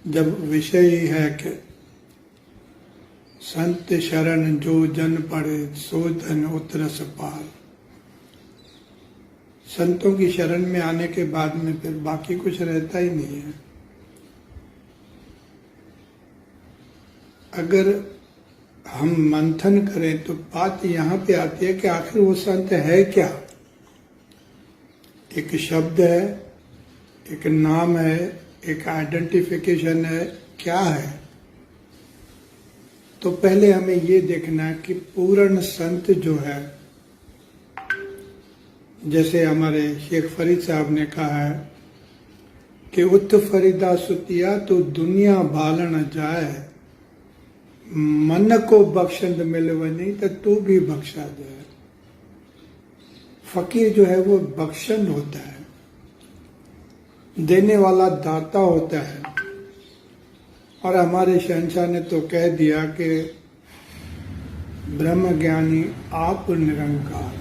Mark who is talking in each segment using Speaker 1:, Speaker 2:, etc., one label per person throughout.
Speaker 1: जब विषय ही है कि संत शरण जो जन पड़े सो धन उतरस पार। संतों की शरण में आने के बाद में फिर बाकी कुछ रहता ही नहीं है। अगर हम मंथन करें तो बात यहाँ पे आती है कि आखिर वो संत है क्या। एक शब्द है, एक नाम है, एक आइडेंटिफिकेशन है, क्या है। तो पहले हमें ये देखना है कि पूर्ण संत जो है, जैसे हमारे शेख फरीद साहब ने कहा है कि उत फरीदा सुतिया तो दुनिया भालन जाए, मन को बख्शंद मिलवनी तो तू भी बख्शा जाए। फकीर जो है वो बख्शंद होता है, देने वाला दाता होता है। और हमारे शहंशाह ने तो कह दिया कि ब्रह्म ज्ञानी आप निरंकार।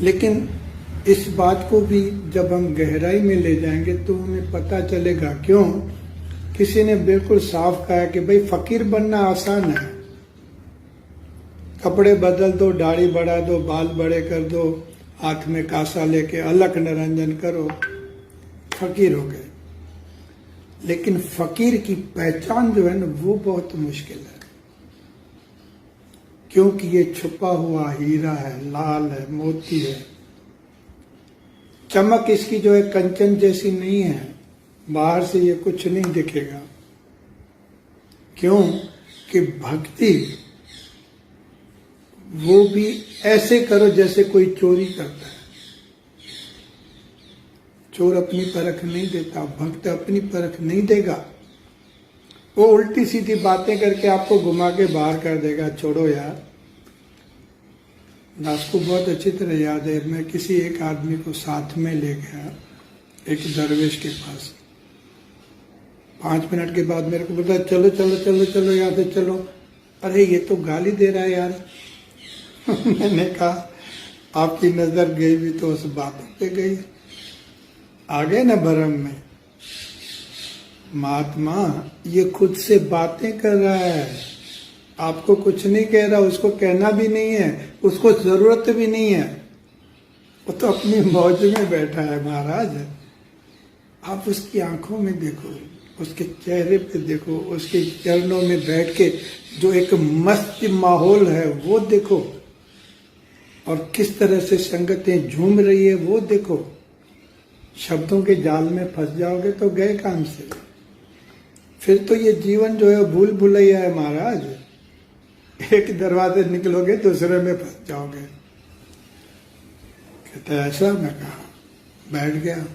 Speaker 1: लेकिन इस बात को भी जब हम गहराई में ले जाएंगे तो हमें पता चलेगा। क्यों? किसी ने बिल्कुल साफ कहा कि भाई फकीर बनना आसान है, कपड़े बदल दो, दाढ़ी बढ़ा दो, बाल बड़े कर दो, हाथ में कासा लेके अलख निरंजन करो, फकीर हो गए। लेकिन फकीर की पहचान जो है ना वो बहुत मुश्किल है, क्योंकि ये छुपा हुआ हीरा है, लाल है, मोती है। चमक इसकी जो है कंचन जैसी नहीं है, बाहर से ये कुछ नहीं दिखेगा। क्यों? कि भक्ति वो भी ऐसे करो जैसे कोई चोरी करता है। चोर अपनी परख नहीं देता, भक्त अपनी परख नहीं देगा। वो उल्टी सीधी बातें करके आपको घुमा के बाहर कर देगा। छोड़ो यार। दास को बहुत अच्छी तरह याद है, मैं किसी एक आदमी को साथ में ले गया एक दरवेश के पास। 5 मिनट के बाद मेरे को बोलता चलो चलो चलो चलो यहाँ से चलो। अरे ये तो गाली दे रहा है यार। मैंने कहा आपकी नजर गई भी तो उस बातों पे गई, आ गए ना भरम में। महात्मा ये खुद से बातें कर रहा है, आपको कुछ नहीं कह रहा, उसको कहना भी नहीं है, उसको जरूरत भी नहीं है। वो तो अपनी मौज में बैठा है महाराज। आप उसकी आंखों में देखो, उसके चेहरे पे देखो, उसके चरणों में बैठ के जो एक मस्त माहौल है वो देखो, और किस तरह से संगतें झूम रही है वो देखो। शब्दों के जाल में फंस जाओगे तो गए काम से। फिर तो ये जीवन जो है भूल भुलैया है महाराज। एक दरवाजे निकलोगे दूसरे में फंस जाओगे। कहते ऐसा? मैं कहा, बैठ गया।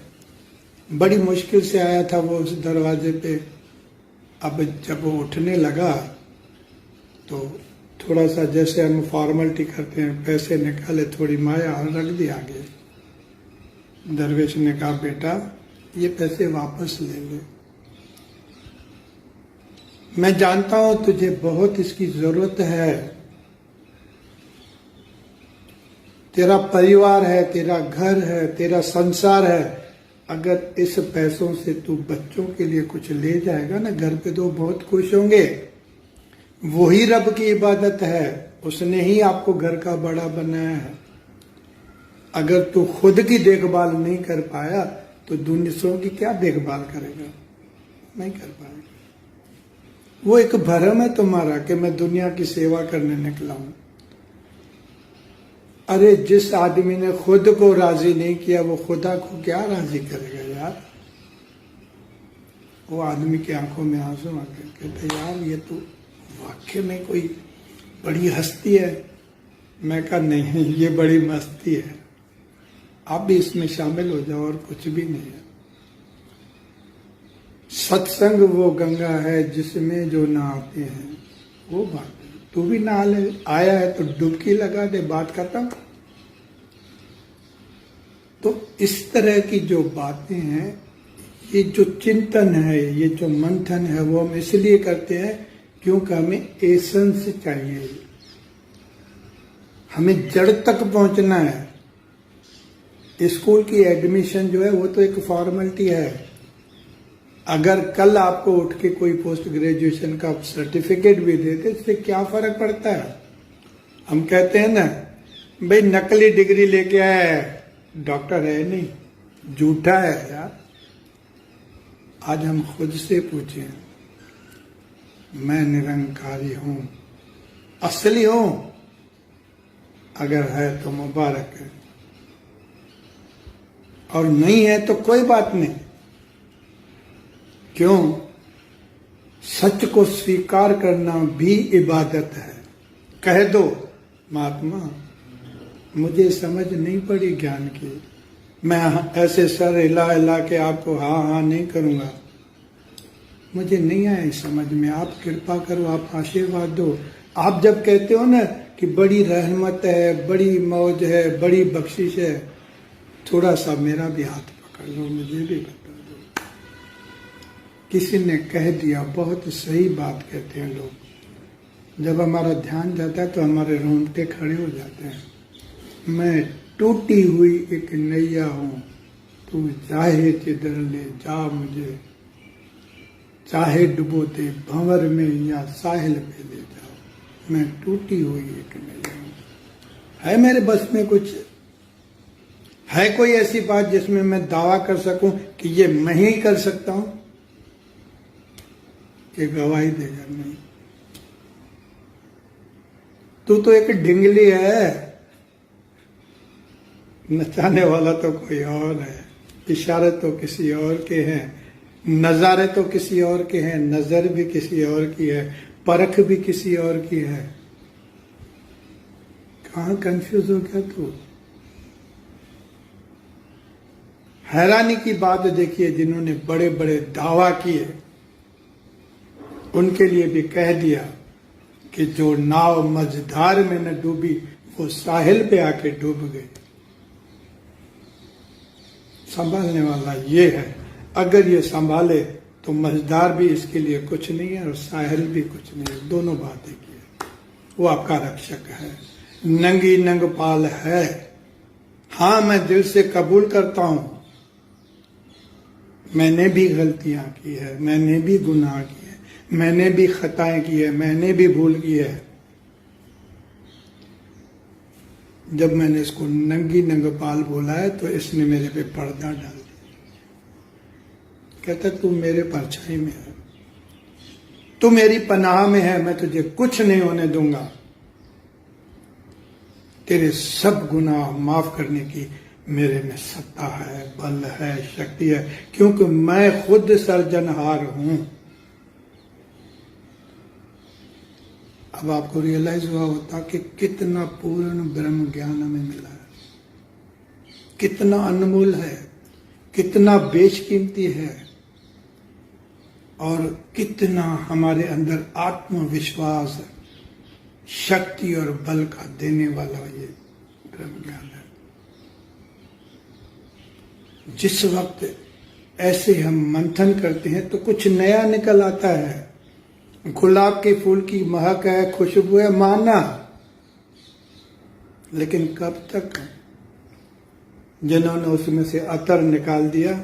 Speaker 1: बड़ी मुश्किल से आया था वो उस दरवाजे पे। अब जब वो उठने लगा तो थोड़ा सा जैसे हम फॉर्मेलिटी करते हैं, पैसे निकाले, थोड़ी माया और रख दी आगे। दरवेश ने कहा बेटा ये पैसे वापस ले ले, मैं जानता हूं तुझे बहुत इसकी जरूरत है। तेरा परिवार है, तेरा घर है, तेरा संसार है। अगर इस पैसों से तू बच्चों के लिए कुछ ले जाएगा ना, घर पे तो बहुत खुश होंगे। वही रब की इबादत है, उसने ही आपको घर का बड़ा बनाया है। अगर तू खुद की देखभाल नहीं कर पाया तो दूसरों की क्या देखभाल करेगा? नहीं कर पाएगा। वो एक भरम है तुम्हारा कि मैं दुनिया की सेवा करने निकला हूं। अरे जिस आदमी ने खुद को राजी नहीं किया वो खुदा को क्या राजी करेगा यार। वो आदमी की आंखों में आंसू आ गए। कहते यार ये तो वाकई में कोई बड़ी हस्ती है। मैं कहा नहीं, ये बड़ी मस्ती है, आप भी इसमें शामिल हो जाओ, और कुछ भी नहीं है। सत्संग वो गंगा है जिसमें जो नहाते हैं वो बात। तू भी नहा ले, आया है तो डुबकी लगा दे, बात खत्म। तो इस तरह की जो बातें हैं, ये जो चिंतन है, ये जो मंथन है, वो हम इसलिए करते हैं क्योंकि हमें एसेंस चाहिए, हमें जड़ तक पहुंचना है। स्कूल की एडमिशन जो है वो तो एक फॉर्मेलिटी है, अगर कल आपको उठ के कोई पोस्ट ग्रेजुएशन का सर्टिफिकेट भी देते इससे क्या फर्क पड़ता है। हम कहते हैं ना भाई नकली डिग्री लेके आया है, डॉक्टर है नहीं, झूठा है यार। आज हम खुद से पूछें, मैं निरंकारी हूं, असली हूं? अगर है तो मुबारक है, और नहीं है तो कोई बात नहीं। क्यों? सच को स्वीकार करना भी इबादत है। कह दो महात्मा मुझे समझ नहीं पड़ी ज्ञान की, मैं ऐसे सर हिला हिला के आपको हाँ हाँ नहीं करूंगा, मुझे नहीं आया समझ में, आप कृपा करो, आप आशीर्वाद दो। आप जब कहते हो ना कि बड़ी रहमत है, बड़ी मौज है, बड़ी बख्शिश है, थोड़ा सा मेरा भी हाथ पकड़ लो, मुझे भी बता दो। किसी ने कह दिया, बहुत सही बात कहते हैं लोग, जब हमारा ध्यान जाता है तो हमारे रोंगटे खड़े हो जाते हैं। मैं टूटी हुई एक नैया हूं, तू चाहे जिधर ले जा मुझे, चाहे डुबो दे भंवर में या साहिल पे ले जाओ, मैं टूटी हुई एक नैया हूं। है मेरे बस में कुछ? है कोई ऐसी बात जिसमें मैं दावा कर सकूं कि ये मैं ही कर सकता हूं? ये गवाही देगा नहीं। तू तो एक ढिंगली है, नचाने वाला तो कोई और है, इशारे तो किसी और के हैं, नजारे तो किसी और के हैं, नजर भी किसी और की है, परख भी किसी और की है। कहां कंफ्यूज हो गया तू? हैरानी की बात देखिए, जिन्होंने बड़े बड़े दावा किए उनके लिए भी कह दिया कि जो नाव मझधार में न डूबी वो साहिल पे आके डूब गई। संभालने वाला ये है, अगर ये संभाले तो मझधार भी इसके लिए कुछ नहीं है और साहिल भी कुछ नहीं है, दोनों बातें की है। वो आपका रक्षक है, नंगी नंगपाल है। हाँ, मैं दिल से कबूल करता हूं, मैंने भी गलतियां की है, मैंने भी गुनाह किए, मैंने भी खताएं की है, मैंने भी भूल की है। जब मैंने इसको नंगी नंगपाल बोला है तो इसने मेरे पे पर्दा डाल दिया। कहता तू मेरे परछाई में है, तू मेरी पनाह में है, मैं तुझे कुछ नहीं होने दूंगा। तेरे सब गुनाह माफ करने की मेरे में सत्ता है, बल है, शक्ति है, क्योंकि मैं खुद सर्जनहार हूं। अब आपको रियलाइज हुआ होता कि कितना पूर्ण ब्रह्म ज्ञान हमें मिला है, कितना अनमोल है, कितना बेशकीमती है, और कितना हमारे अंदर आत्मविश्वास, शक्ति और बल का देने वाला ये ब्रह्म ज्ञान है। जिस वक्त ऐसे हम मंथन करते हैं तो कुछ नया निकल आता है। गुलाब के फूल की महक है, खुशबू है, माना, लेकिन कब तक? जिन्होंने उसमें से अतर निकाल दिया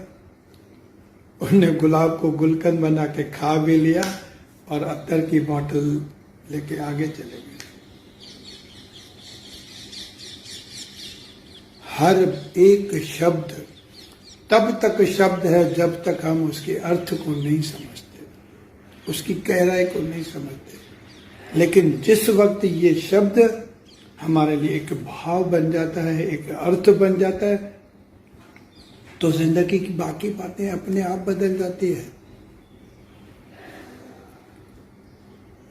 Speaker 1: उन्हें गुलाब को गुलकंद बना के खा भी लिया और अतर की बोतल लेके आगे चले गए। हर एक शब्द तब तक शब्द है जब तक हम उसके अर्थ को नहीं समझते, उसकी गहराई को नहीं समझते। लेकिन जिस वक्त ये शब्द हमारे लिए एक भाव बन जाता है, एक अर्थ बन जाता है, तो जिंदगी की बाकी बातें अपने आप बदल जाती है।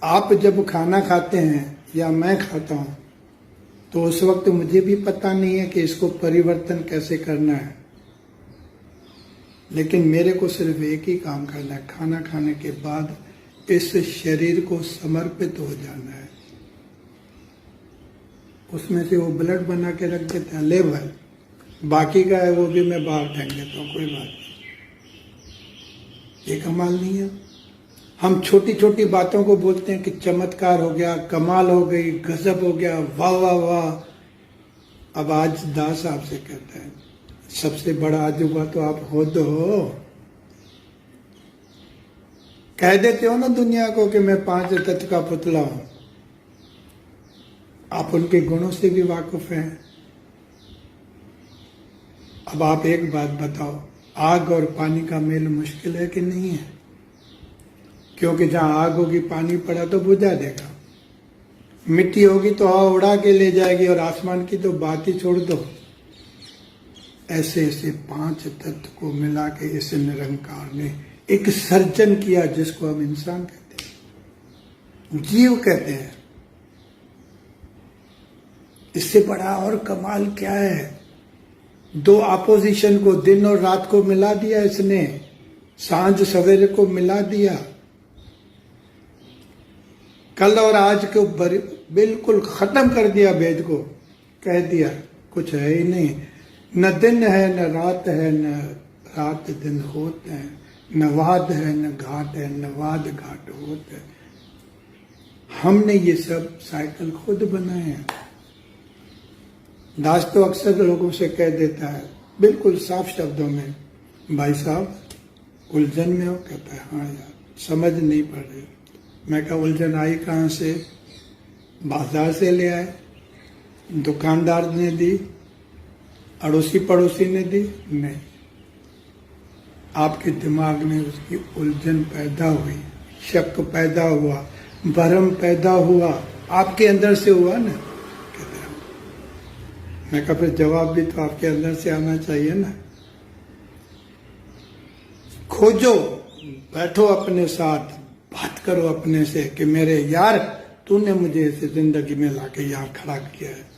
Speaker 1: आप जब खाना खाते हैं या मैं खाता हूं तो उस वक्त मुझे भी पता नहीं है कि इसको परिवर्तन कैसे करना है, लेकिन मेरे को सिर्फ एक ही काम करना है, खाना खाने के बाद इस शरीर को समर्पित हो जाना है। उसमें से वो ब्लड बना के रख देते हैं, ले भाई, बाकी का है वो भी मैं बाहर फेंक देता हूँ, कोई बात नहीं। ये कमाल नहीं है? हम छोटी छोटी बातों को बोलते हैं कि चमत्कार हो गया, कमाल हो गई, गजब हो गया, वाह वाह वाह। अब आज दास आपसे कहता है सबसे बड़ा अजूबा तो आप खुद हो। कह देते हो ना दुनिया को कि मैं 5 तत्व का पुतला हूं। आप उनके गुणों से भी वाकिफ हैं। अब आप एक बात बताओ, आग और पानी का मेल मुश्किल है कि नहीं है? क्योंकि जहां आग होगी पानी पड़ा तो बुझा देगा, मिट्टी होगी तो हवा उड़ा के ले जाएगी, और आसमान की तो बात ही छोड़ दो। ऐसे ऐसे 5 तत्व को मिला के इस निरंकार ने एक सर्जन किया, जिसको हम इंसान कहते हैं, जीव कहते हैं। इससे बड़ा और कमाल क्या है? 2 अपोजिशन को, दिन और रात को मिला दिया इसने, सांझ सवेरे को मिला दिया, कल और आज को बिल्कुल खत्म कर दिया, भेद को कह दिया कुछ है ही नहीं। न दिन है न रात है, न रात दिन होत है, न वाद है न घाट है, न वाद घाट होत है। हमने ये सब साइकिल खुद बनाए हैं। दास तो अक्सर लोगों से कह देता है बिल्कुल साफ शब्दों में, भाई साहब उलझन में हो? कहता है हाँ यार, समझ नहीं पड़ रही। मैं कहा उलझन आई कहाँ से? बाजार से ले आए, दुकानदार ने दी, अड़ोसी पड़ोसी ने दी? नहीं, आपके दिमाग में उसकी उलझन पैदा हुई, शक पैदा हुआ, भरम पैदा हुआ, आपके अंदर से हुआ ना। कहते हैं, मैं कहा फिर जवाब भी तो आपके अंदर से आना चाहिए ना। खोजो, बैठो अपने साथ, बात करो अपने से कि मेरे यार तूने मुझे इस जिंदगी में लाके यहाँ खड़ा किया है,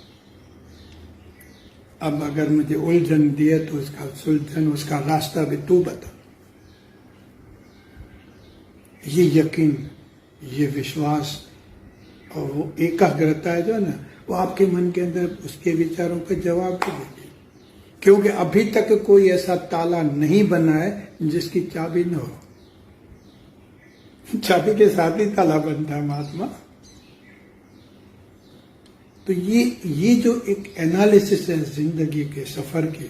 Speaker 1: अब अगर मुझे उलझन दिए तो उसका सुलझन, उसका रास्ता भी तू बता। ये यकीन, ये विश्वास और वो एकाग्रता है जो ना, वो आपके मन के अंदर उसके विचारों का जवाब भी देगी। क्योंकि अभी तक कोई ऐसा ताला नहीं बना है जिसकी चाबी न हो। चाबी के साथ ही ताला बनता है महात्मा। तो ये जो एक एनालिसिस है जिंदगी के सफर की,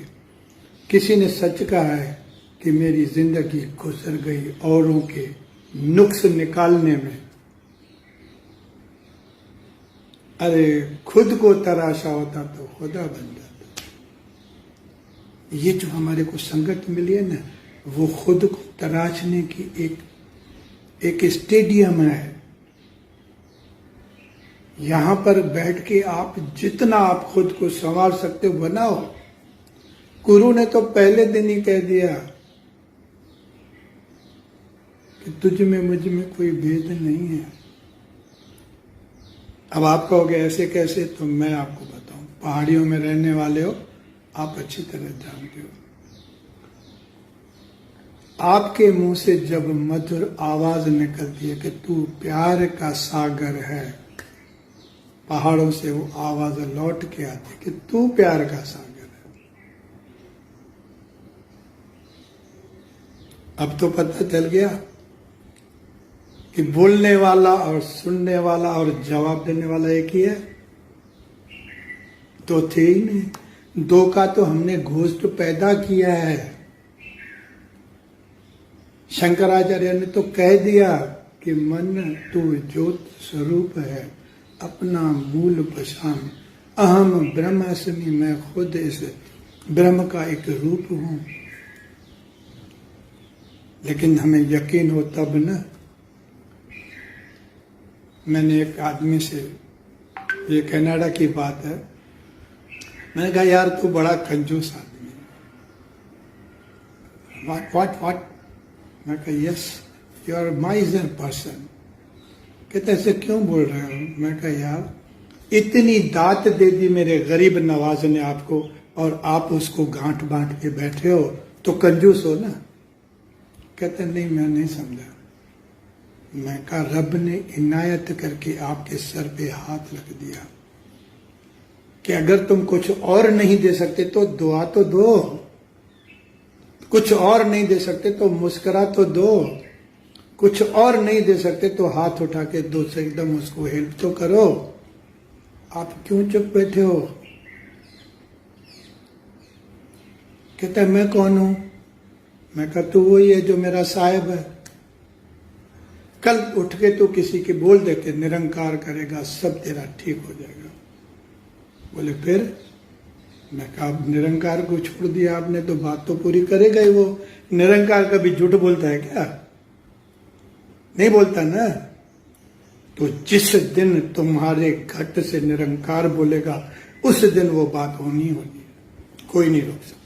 Speaker 1: किसी ने सच कहा है कि मेरी जिंदगी गुजर गई औरों के नुक्स निकालने में। अरे खुद को तराशा होता तो खुदा बन जाता। ये जो हमारे को संगत मिली है ना, वो खुद को तराशने की एक स्टेडियम है। यहां पर बैठ के आप जितना आप खुद को संवार सकते हो बनाओ। गुरु ने तो पहले दिन ही कह दिया कि तुझ में मुझ में कोई भेद नहीं है। अब आप कहोगे ऐसे कैसे, तो मैं आपको बताऊं। पहाड़ियों में रहने वाले हो, आप अच्छी तरह जानते हो। आपके मुंह से जब मधुर आवाज निकलती है कि तू प्यार का सागर है, पहाड़ों से वो आवाज लौट के आती कि तू प्यार का सागर है। अब तो पता चल गया कि बोलने वाला और सुनने वाला और जवाब देने वाला एक ही है। तो थे ही नहीं, 2 का तो हमने घोस्ट पैदा किया है। शंकराचार्य ने तो कह दिया कि मन तू ज्योत स्वरूप है, अपना मूल पहचान। अहम ब्रह्मास्मि, मैं खुद इस ब्रह्म का एक रूप हूं। लेकिन हमें यकीन हो तब न। मैंने एक आदमी से, ये कनाडा की बात है, मैंने कहा यार तू बड़ा कंजूस आदमी है। व्हाट मैं कहा yes you are miser person. कहते ऐसे क्यों बोल रहे हो? मैं कहा यार इतनी दात दे दी मेरे गरीब नवाज ने आपको, और आप उसको गांठ बांट के बैठे हो, तो कंजूस हो ना। कहते नहीं मैं नहीं समझा। मैं कहा रब ने इनायत करके आपके सर पे हाथ रख दिया कि अगर तुम कुछ और नहीं दे सकते तो दुआ तो दो, कुछ और नहीं दे सकते तो मुस्कुरा तो दो, कुछ और नहीं दे सकते तो हाथ उठा के दो से एकदम उसको हेल्प तो करो। आप क्यों चुप बैठे हो? कहता है मैं कौन हूं? मैं कहा तू वही है जो मेरा साहिब है। कल उठ के तो किसी के बोल दे के निरंकार करेगा, सब तेरा ठीक हो जाएगा। बोले फिर? मैं कहा निरंकार को छोड़ दिया आपने तो बात तो पूरी करेगा ही वो। निरंकार कभी झूठ बोलता है क्या? नहीं बोलता ना। तो जिस दिन तुम्हारे घट से निरंकार बोलेगा उस दिन वो बात होनी होनी है, कोई नहीं रोक सकता।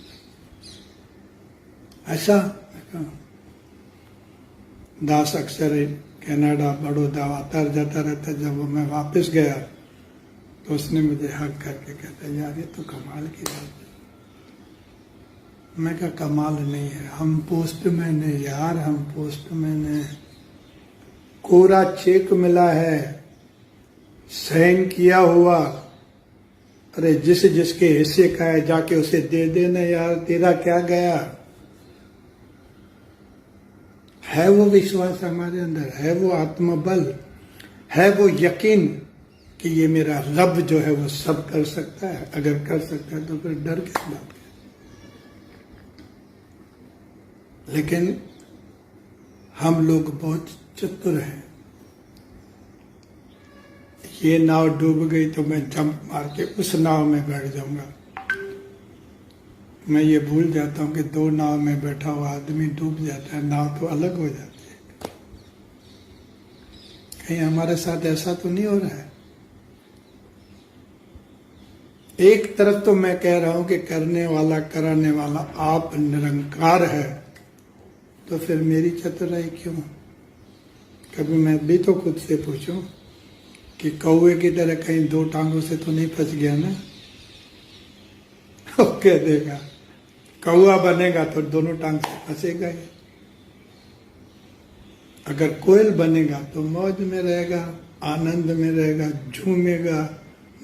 Speaker 1: ऐसा दास अक्सर कनाडा बड़ौदा आता जाता रहता। जब मैं वापस गया तो उसने मुझे हक करके कहता यार ये तो कमाल की बात है। मैं कहा कमाल नहीं है, हम पोस्टमैन है यार, हम पोस्टमैन है। कोरा चेक मिला है, साइन किया हुआ। अरे जिसके हिस्से का है जाके उसे दे देना यार, तेरा क्या गया। है वो विश्वास हमारे अंदर, है वो आत्मबल, है वो यकीन कि ये मेरा रब जो है वो सब कर सकता है। अगर कर सकता है तो फिर डर किस बात का। लेकिन हम लोग बहुत चतुर हैं। ये नाव डूब गई तो मैं जंप मार के उस नाव में बैठ जाऊंगा। मैं ये भूल जाता हूं कि दो नाव में बैठा हुआ आदमी डूब जाता है, नाव तो अलग हो जाती है। कहीं हमारे साथ ऐसा तो नहीं हो रहा है? एक तरफ तो मैं कह रहा हूं कि करने वाला कराने वाला आप निरंकार है, तो फिर मेरी चतुराई क्यों? कभी मैं भी तो खुद से पूछूं कि कौवे की तरह कहीं दो टांगों से तो नहीं फंस गया ना। वो कह देगा कौवा बनेगा तो दोनों टांग से फंसेगा ही। अगर कोयल बनेगा तो मौज में रहेगा, आनंद में रहेगा, झूमेगा,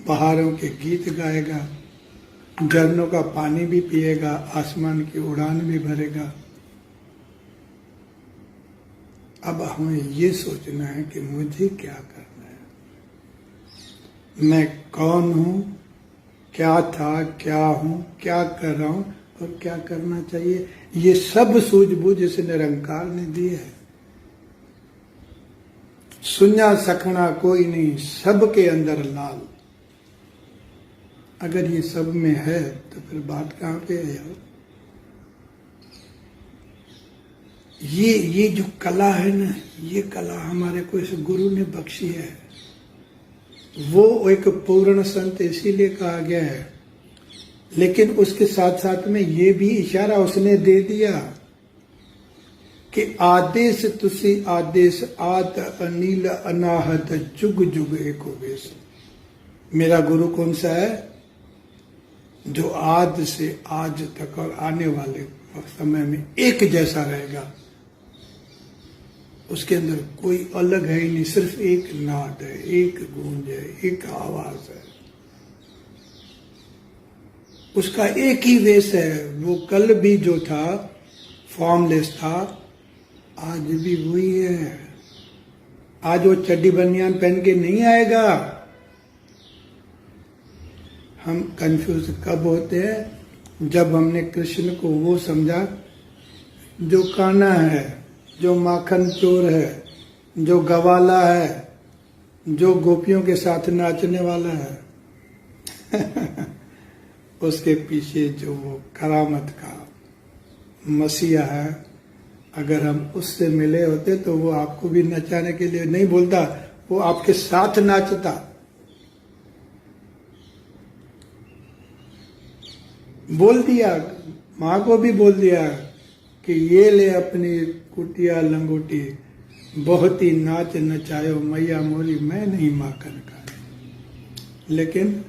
Speaker 1: बहारों के गीत गाएगा, झरनों का पानी भी पिएगा, आसमान की उड़ान भी भरेगा। अब हमें ये सोचना है कि मुझे क्या करना है, मैं कौन हूं, क्या था, क्या हूं, क्या कर रहा हूं और क्या करना चाहिए। ये सब सूझबूझ इस निरंकार ने दी है। सुना सकना कोई नहीं, सबके अंदर लाल। अगर ये सब में है तो फिर बात कहां पे है यार। ये जो कला है ना, ये कला हमारे को इस गुरु ने बख्शी है। वो एक पूर्ण संत इसीलिए कहा गया है, लेकिन उसके साथ साथ में ये भी इशारा उसने दे दिया कि आदेश तुसी आदेश आद अनिल अनाहत जुग जुग एको वेश। मेरा गुरु कौन सा है? जो आज से आज तक और आने वाले समय में एक जैसा रहेगा। उसके अंदर कोई अलग है ही नहीं, सिर्फ एक नाद है, एक गूंज है, एक आवाज है। उसका एक ही वेश है। वो कल भी जो था फॉर्मलेस था, आज भी वही है। आज वो चड्डी बनियान पहन के नहीं आएगा। हम कंफ्यूज कब होते हैं? जब हमने कृष्ण को वो समझा जो काना है, जो माखन चोर है, जो गवाला है, जो गोपियों के साथ नाचने वाला है। उसके पीछे जो वो करामत का मसीहा है, अगर हम उससे मिले होते तो वो आपको भी नचाने के लिए नहीं बोलता, वो आपके साथ नाचता। बोल दिया, माँ को भी बोल दिया कि ये ले अपनी कुटिया लंगोटी, बहुत ही नाच नचायो मैया मोरी, मैं नहीं माखन खाए। लेकिन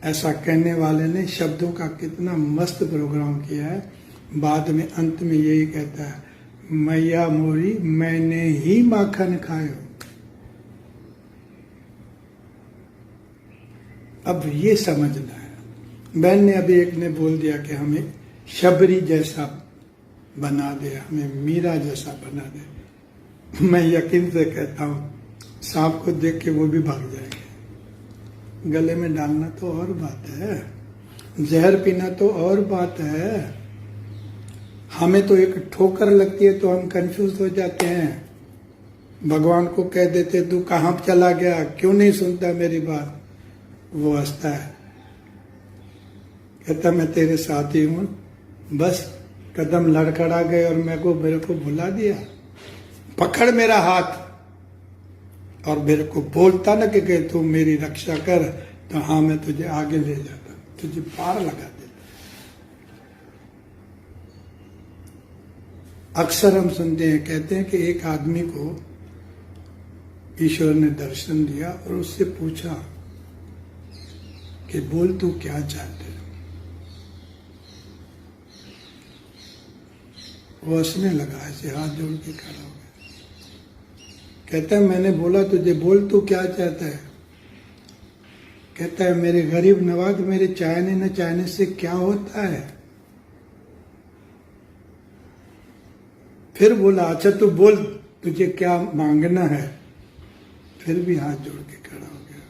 Speaker 1: ऐसा कहने वाले ने शब्दों का कितना मस्त प्रोग्राम किया है। बाद में अंत में यही कहता है, मैया मोरी मैंने ही माखन खायो। अब ये समझना है। बहन ने अभी एक ने बोल दिया कि हमें शबरी जैसा बना दे, हमें मीरा जैसा बना दे। मैं यकीन से कहता हूं सांप को देख के वो भी भाग जाएंगे। गले में डालना तो और बात है, जहर पीना तो और बात है। हमें तो एक ठोकर लगती है तो हम कंफ्यूज हो जाते हैं। भगवान को कह देते तू कहाँ चला गया, क्यों नहीं सुनता मेरी बात। वो हंसता है, कहता मैं तेरे साथ ही हूं, बस कदम लड़खड़ा गए और मेरे को भुला दिया। पकड़ मेरा हाथ और मेरे को बोलता ना कि तू मेरी रक्षा कर, तो हाँ मैं तुझे आगे ले जाता, तुझे पार लगा देता। अक्सर हम सुनते हैं, कहते हैं कि एक आदमी को ईश्वर ने दर्शन दिया और उससे पूछा कि बोल तू क्या चाहते है। वो हंसने लगा, ऐसे हाथ जोड़ के खड़ा हो गया। कहता है मैंने बोला तुझे बोल तू क्या चाहता है। कहता है मेरे गरीब नवाज, मेरे चाहने न चाहने से क्या होता है। फिर बोला अच्छा तू बोल तुझे क्या मांगना है। फिर भी हाथ जोड़ के खड़ा हो गया।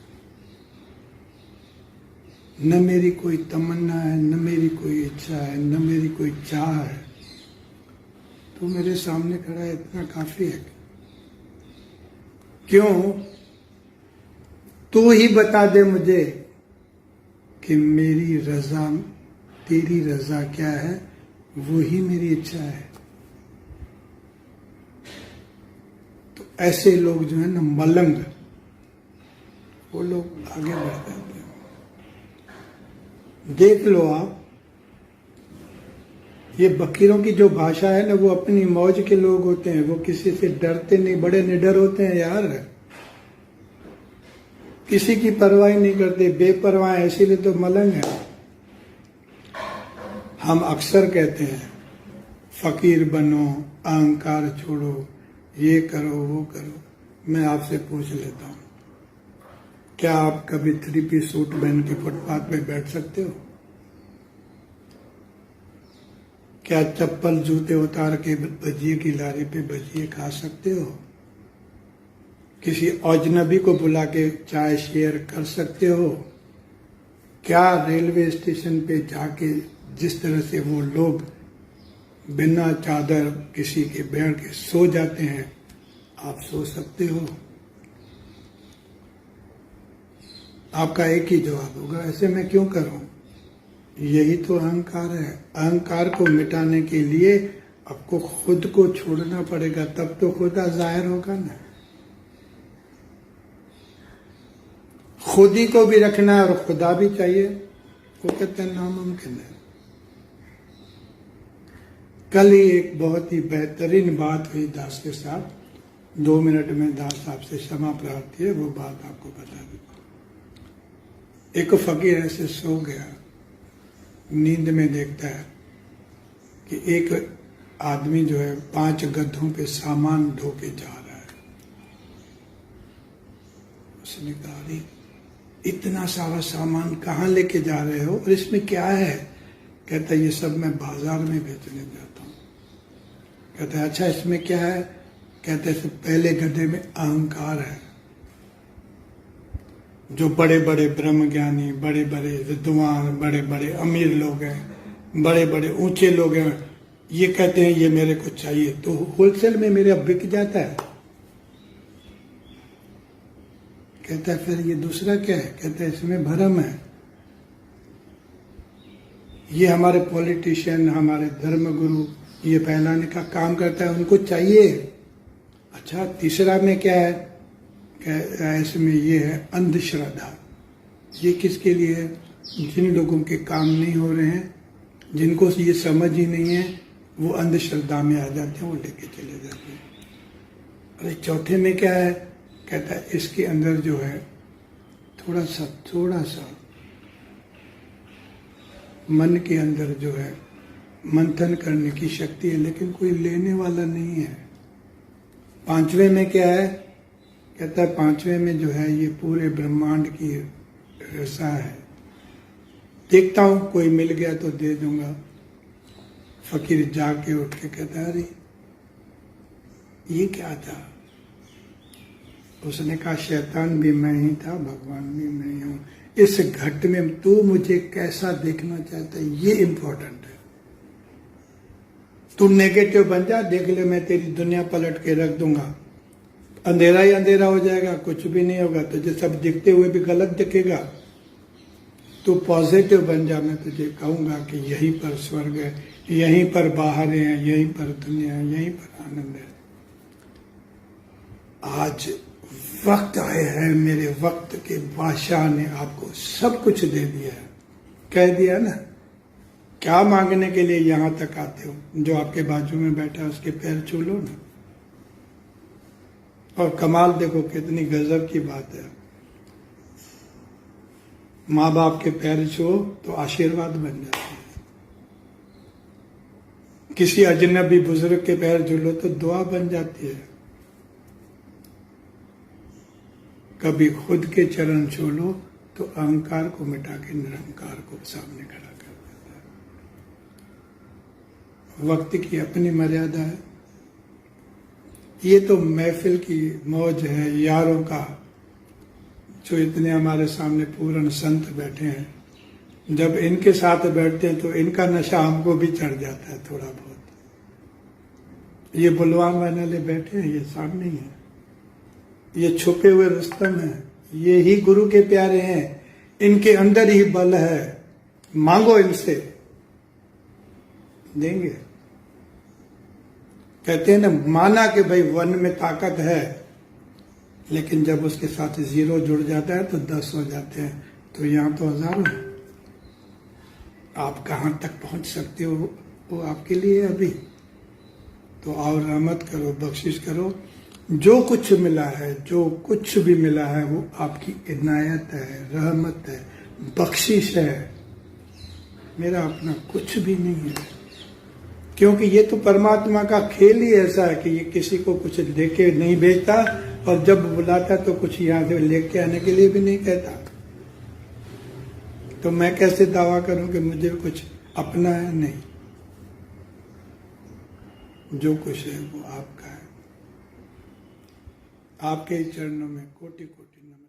Speaker 1: न मेरी कोई तमन्ना है, न मेरी कोई इच्छा है, न मेरी कोई चाह है, तू मेरे सामने खड़ा है, इतना काफी है। क्यों? तू ही बता दे मुझे कि मेरी रजा, तेरी रजा क्या है, वो ही मेरी इच्छा है। तो ऐसे लोग जो है ना मलंग, वो लोग आगे बढ़ जाते हैं। देख लो आप, ये फकीरों की जो भाषा है ना, वो अपनी मौज के लोग होते हैं, वो किसी से डरते नहीं, बड़े निडर होते हैं यार, किसी की परवाह नहीं करते, बेपरवाह है, इसीलिए तो मलंग है। हम अक्सर कहते हैं फकीर बनो, अहंकार छोड़ो, ये करो वो करो। मैं आपसे पूछ लेता हूं, क्या आप कभी 3 पीस सूट पहन के फुटपाथ पे बैठ सकते हो? क्या चप्पल जूते उतार के भजिए की लारी पे भजिए खा सकते हो? किसी अजनबी को बुला के चाय शेयर कर सकते हो? क्या रेलवे स्टेशन पे जाके जिस तरह से वो लोग बिना चादर किसी के बैठ के सो जाते हैं, आप सो सकते हो? आपका एक ही जवाब होगा, ऐसे मैं क्यों करूं? यही तो अहंकार है। अहंकार को मिटाने के लिए आपको खुद को छोड़ना पड़ेगा, तब तो खुदा जाहिर होगा ना। खुद ही को भी रखना है और खुदा भी चाहिए, वो कहते हैं नामुमकिन है। कल ही एक बहुत ही बेहतरीन बात हुई दास के साथ, 2 मिनट में दास आपसे क्षमा प्रार्थी है, वो बात आपको बता देता। एक फकीर ऐसे सो गया, नींद में देखता है कि एक आदमी जो है 5 गधों पे सामान ढो के जा रहा है। उसने कहा अरे इतना सारा सामान कहाँ लेके जा रहे हो और इसमें क्या है? कहता है ये सब मैं बाजार में बेचने जाता हूँ। कहता है अच्छा इसमें क्या है? कहते हैं पहले गधे में अहंकार है। जो बड़े बड़े ब्रह्म ज्ञानी, बड़े बड़े विद्वान, बड़े बड़े अमीर लोग हैं, बड़े बड़े ऊंचे लोग हैं, ये कहते हैं ये मेरे को चाहिए, तो होलसेल में मेरे अब बिक जाता है। कहता है फिर ये दूसरा क्या है? कहता है इसमें भरम है। ये हमारे पॉलिटिशियन, हमारे धर्मगुरु ये फैलाने का काम करता है, उनको चाहिए। अच्छा तीसरा में क्या है? इसमें ये है अंधश्रद्धा। ये किसके लिए है? जिन लोगों के काम नहीं हो रहे हैं, जिनको ये समझ ही नहीं है, वो अंधश्रद्धा में आ जाते हैं, वो लेके चले जाते हैं। अरे चौथे में क्या है? कहता है इसके अंदर जो है थोड़ा सा मन के अंदर जो है मंथन करने की शक्ति है, लेकिन कोई लेने वाला नहीं है। 5वें में क्या है? कहता है 5वें में जो है ये पूरे ब्रह्मांड की रसा है। देखता हूं कोई मिल गया तो दे दूंगा। फकीर जाके उठ के कहता है अरे ये क्या था? उसने कहा शैतान भी मैं ही था, भगवान भी मैं ही हूं। इस घट में तू मुझे कैसा देखना चाहता है ये इंपॉर्टेंट है। तू नेगेटिव बन जा, देख ले मैं तेरी दुनिया पलट के रख दूंगा। अंधेरा ही अंधेरा हो जाएगा, कुछ भी नहीं होगा। तुझे सब दिखते हुए भी गलत दिखेगा। तू पॉजिटिव बन जा। मैं तुझे कहूंगा कि यहीं पर स्वर्ग है, यहीं पर बाहर है, यहीं पर दुनिया है, यहीं पर आनंद है। आज वक्त आए हैं, मेरे वक्त के बादशाह ने आपको सब कुछ दे दिया है। कह दिया ना, क्या मांगने के लिए यहां तक आते हो? जो आपके बाजू में बैठा है उसके पैर छू लो ना। और कमाल देखो, कितनी गजब की बात है। माँ बाप के पैर छुओ तो आशीर्वाद बन जाते हैं। किसी अजनबी बुजुर्ग के पैर झूलो तो दुआ बन जाती है। कभी खुद के चरण छू लो तो अहंकार को मिटा के निरंकार को सामने खड़ा कर देता है। वक्त की अपनी मर्यादा है। ये तो महफिल की मौज है, यारों का। जो इतने हमारे सामने पूर्ण संत बैठे हैं, जब इनके साथ बैठते हैं तो इनका नशा हमको भी चढ़ जाता है थोड़ा बहुत। ये बुलवान वाले बैठे हैं, ये सामने ही है। ये छुपे हुए रुस्तम हैं, ये ही गुरु के प्यारे हैं। इनके अंदर ही बल है। मांगो इनसे, देंगे। कहते हैं ना, माना कि भाई वन में ताकत है, लेकिन जब उसके साथ 0 जुड़ जाता है तो 10 हो जाते हैं। तो यहां तो हजारों हैं। आप कहां तक पहुंच सकते हो वो आपके लिए अभी। तो आओ, रहमत करो, बख्शिश करो। जो कुछ मिला है, जो कुछ भी मिला है, वो आपकी इनायत है, रहमत है, बख्शिश है। मेरा अपना कुछ भी नहीं है। क्योंकि ये तो परमात्मा का खेल ही ऐसा है कि ये किसी को कुछ लेके नहीं भेजता, और जब बुलाता तो कुछ यहां से लेके आने के लिए भी नहीं कहता। तो मैं कैसे दावा करूं कि मुझे कुछ अपना है? नहीं, जो कुछ है वो आपका है। आपके ही चरणों में कोटि कोटि नमन।